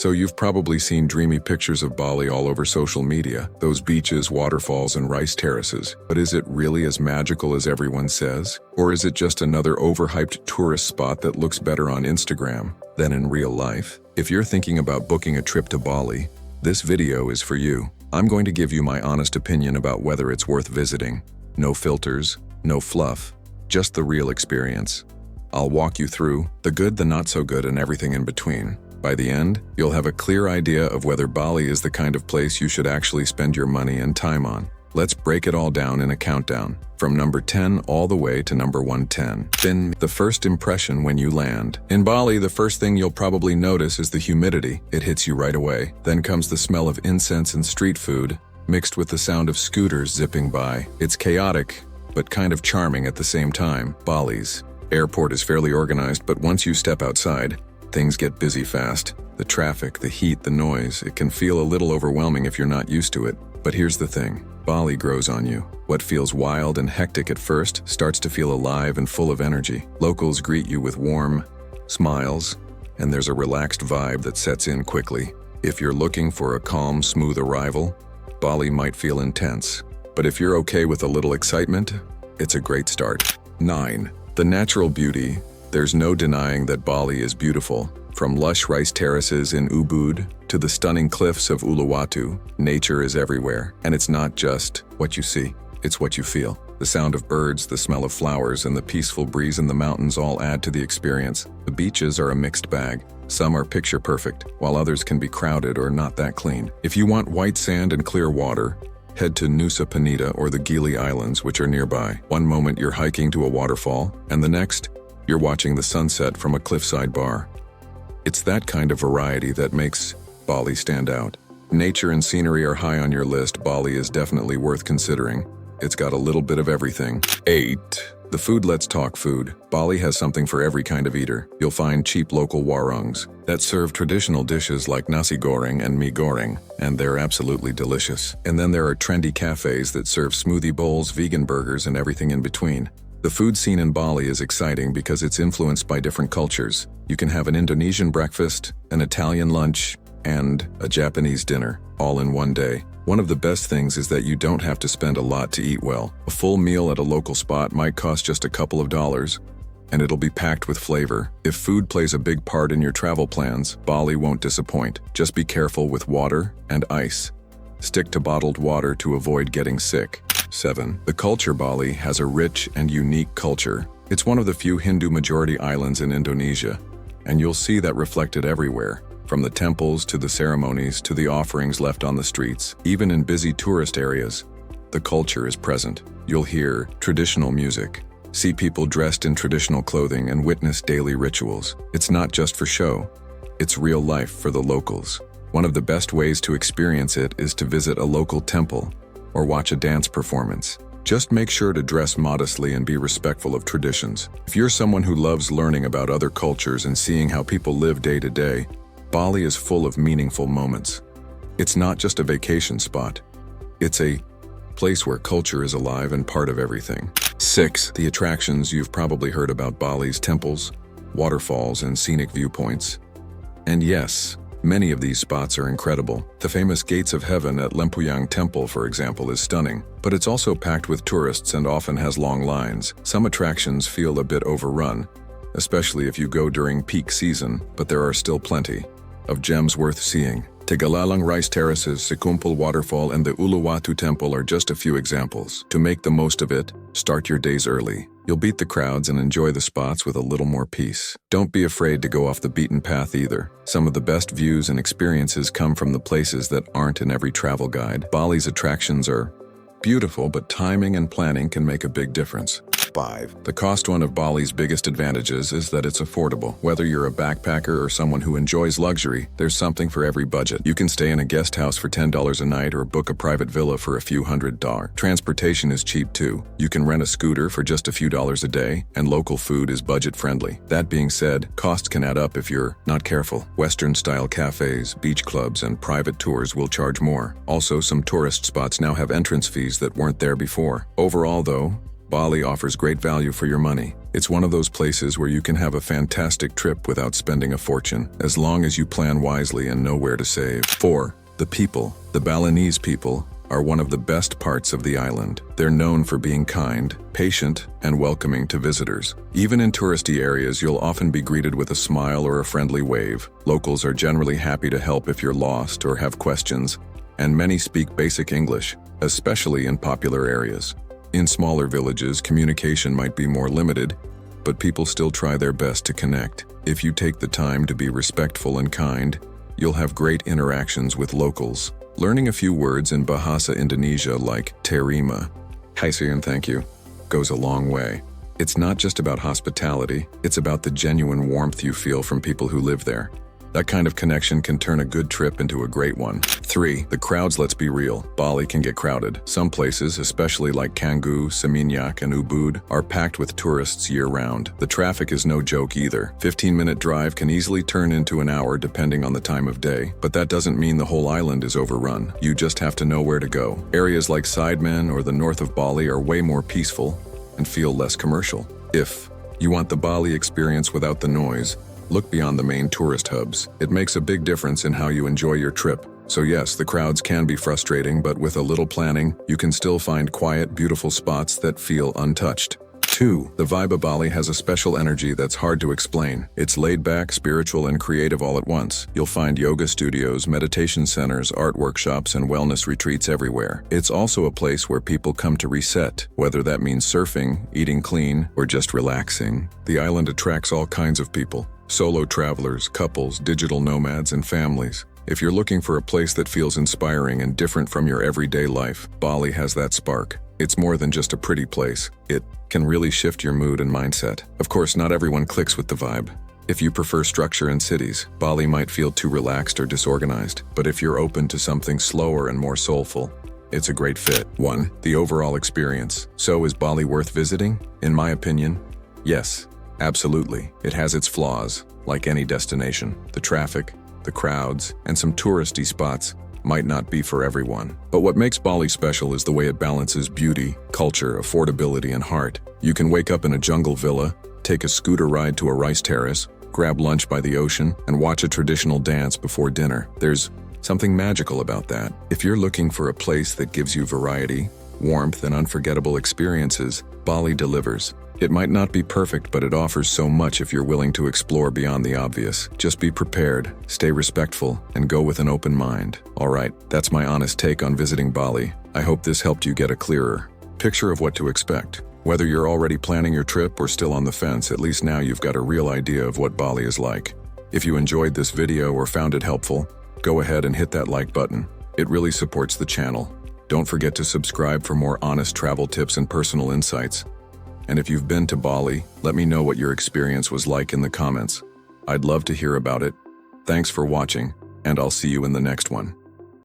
So you've probably seen dreamy pictures of Bali all over social media, those beaches, waterfalls, and rice terraces. But is it really as magical as everyone says? Or is it just another overhyped tourist spot that looks better on Instagram than in real life? If you're thinking about booking a trip to Bali, this video is for you. I'm going to give you my honest opinion about whether it's worth visiting. No filters, no fluff, just the real experience. I'll walk you through the good, the not so good, and everything in between. By the end, you'll have a clear idea of whether Bali is the kind of place you should actually spend your money and time on. Let's break it all down in a countdown, from number 10 all the way to number 110. Then, the first impression when you land. In Bali, the first thing you'll probably notice is the humidity. It hits you right away. Then comes the smell of incense and street food, mixed with the sound of scooters zipping by. It's chaotic, but kind of charming at the same time. Bali's airport is fairly organized, but once you step outside, things get busy fast. The traffic, the heat, the noise, it can feel a little overwhelming if you're not used to it. But here's the thing, Bali grows on you. What feels wild and hectic at first starts to feel alive and full of energy. Locals greet you with warm smiles, and there's a relaxed vibe that sets in quickly. If you're looking for a calm, smooth arrival, Bali might feel intense. But if you're okay with a little excitement, it's a great start. 9. The natural beauty. There's no denying that Bali is beautiful. From lush rice terraces in Ubud to the stunning cliffs of Uluwatu, nature is everywhere. And it's not just what you see, it's what you feel. The sound of birds, the smell of flowers, and the peaceful breeze in the mountains all add to the experience. The beaches are a mixed bag. Some are picture perfect, while others can be crowded or not that clean. If you want white sand and clear water, head to Nusa Penida or the Gili Islands, which are nearby. One moment you're hiking to a waterfall, and the next, you're watching the sunset from a cliffside bar. It's that kind of variety that makes Bali stand out. Nature and scenery are high on your list. Bali is definitely worth considering. It's got a little bit of everything. 8. The food. Let's talk food. Bali has something for every kind of eater. You'll find cheap local warangs that serve traditional dishes like nasi goreng and mie goreng, and they're absolutely delicious. And then there are trendy cafes that serve smoothie bowls, vegan burgers, and everything in between. The food scene in Bali is exciting because it's influenced by different cultures. You can have an Indonesian breakfast, an Italian lunch, and a Japanese dinner, all in one day. One of the best things is that you don't have to spend a lot to eat well. A full meal at a local spot might cost just a couple of dollars, and it'll be packed with flavor. If food plays a big part in your travel plans, Bali won't disappoint. Just be careful with water and ice. Stick to bottled water to avoid getting sick. 7. The culture. Bali has a rich and unique culture. It's one of the few Hindu-majority islands in Indonesia, and you'll see that reflected everywhere, from the temples to the ceremonies to the offerings left on the streets. Even in busy tourist areas, the culture is present. You'll hear traditional music, see people dressed in traditional clothing, and witness daily rituals. It's not just for show, it's real life for the locals. One of the best ways to experience it is to visit a local temple or watch a dance performance. Just make sure to dress modestly and be respectful of traditions. If you're someone who loves learning about other cultures and seeing how people live day to day, Bali is full of meaningful moments. It's not just a vacation spot. It's a place where culture is alive and part of everything. 6. The attractions. You've probably heard about Bali's temples, waterfalls, and scenic viewpoints. And yes, many of these spots are incredible. The famous Gates of Heaven at Lempuyang Temple, for example, is stunning, but it's also packed with tourists and often has long lines. Some attractions feel a bit overrun, especially if you go during peak season, but there are still plenty of gems worth seeing. Tegalalang Rice Terraces, Sikumpul Waterfall, and the Uluwatu Temple are just a few examples. To make the most of it, start your days early. You'll beat the crowds and enjoy the spots with a little more peace. Don't be afraid to go off the beaten path either. Some of the best views and experiences come from the places that aren't in every travel guide. Bali's attractions are beautiful, but timing and planning can make a big difference. 5. The cost. One of Bali's biggest advantages is that it's affordable. Whether you're a backpacker or someone who enjoys luxury, there's something for every budget. You can stay in a guest house for $10 a night or book a private villa for a few $100s. Transportation is cheap too. You can rent a scooter for just a few dollars a day, and local food is budget-friendly. That being said, costs can add up if you're not careful. Western-style cafes, beach clubs, and private tours will charge more. Also, some tourist spots now have entrance fees that weren't there before. Overall, though, Bali offers great value for your money. It's one of those places where you can have a fantastic trip without spending a fortune, as long as you plan wisely and know where to save. 4. The people. The Balinese people are one of the best parts of the island. They're known for being kind, patient, and welcoming to visitors. Even in touristy areas, you'll often be greeted with a smile or a friendly wave. Locals are generally happy to help if you're lost or have questions, and many speak basic English, especially in popular areas. In smaller villages, communication might be more limited, but people still try their best to connect. If you take the time to be respectful and kind, you'll have great interactions with locals. Learning a few words in Bahasa Indonesia like terima, kasih and thank you, goes a long way. It's not just about hospitality, it's about the genuine warmth you feel from people who live there. That kind of connection can turn a good trip into a great one. 3. The crowds. Let's be real. Bali can get crowded. Some places, especially like Canggu, Seminyak, and Ubud, are packed with tourists year-round. The traffic is no joke either. 15-minute drive can easily turn into an hour depending on the time of day. But that doesn't mean the whole island is overrun. You just have to know where to go. Areas like Sidemen or the north of Bali are way more peaceful and feel less commercial. If you want the Bali experience without the noise, look beyond the main tourist hubs. It makes a big difference in how you enjoy your trip. So yes, the crowds can be frustrating, but with a little planning, you can still find quiet, beautiful spots that feel untouched. 2. The vibe of Bali has a special energy that's hard to explain. It's laid back, spiritual, and creative all at once. You'll find yoga studios, meditation centers, art workshops, and wellness retreats everywhere. It's also a place where people come to reset, whether that means surfing, eating clean, or just relaxing. The island attracts all kinds of people. Solo travelers, couples, digital nomads, and families. If you're looking for a place that feels inspiring and different from your everyday life, Bali has that spark. It's more than just a pretty place. It can really shift your mood and mindset. Of course, not everyone clicks with the vibe. If you prefer structure in cities, Bali might feel too relaxed or disorganized. But if you're open to something slower and more soulful, it's a great fit. 1. The overall experience. So is Bali worth visiting? In my opinion, yes. Absolutely. It has its flaws, like any destination. The traffic, the crowds, and some touristy spots might not be for everyone. But what makes Bali special is the way it balances beauty, culture, affordability, and heart. You can wake up in a jungle villa, take a scooter ride to a rice terrace, grab lunch by the ocean, and watch a traditional dance before dinner. There's something magical about that. If you're looking for a place that gives you variety, warmth, and unforgettable experiences, Bali delivers. It might not be perfect, but it offers so much if you're willing to explore beyond the obvious. Just be prepared, stay respectful, and go with an open mind. Alright, that's my honest take on visiting Bali. I hope this helped you get a clearer picture of what to expect. Whether you're already planning your trip or still on the fence, at least now you've got a real idea of what Bali is like. If you enjoyed this video or found it helpful, go ahead and hit that like button. It really supports the channel. Don't forget to subscribe for more honest travel tips and personal insights. And if you've been to Bali, let me know what your experience was like in the comments. I'd love to hear about it. Thanks for watching, and I'll see you in the next one.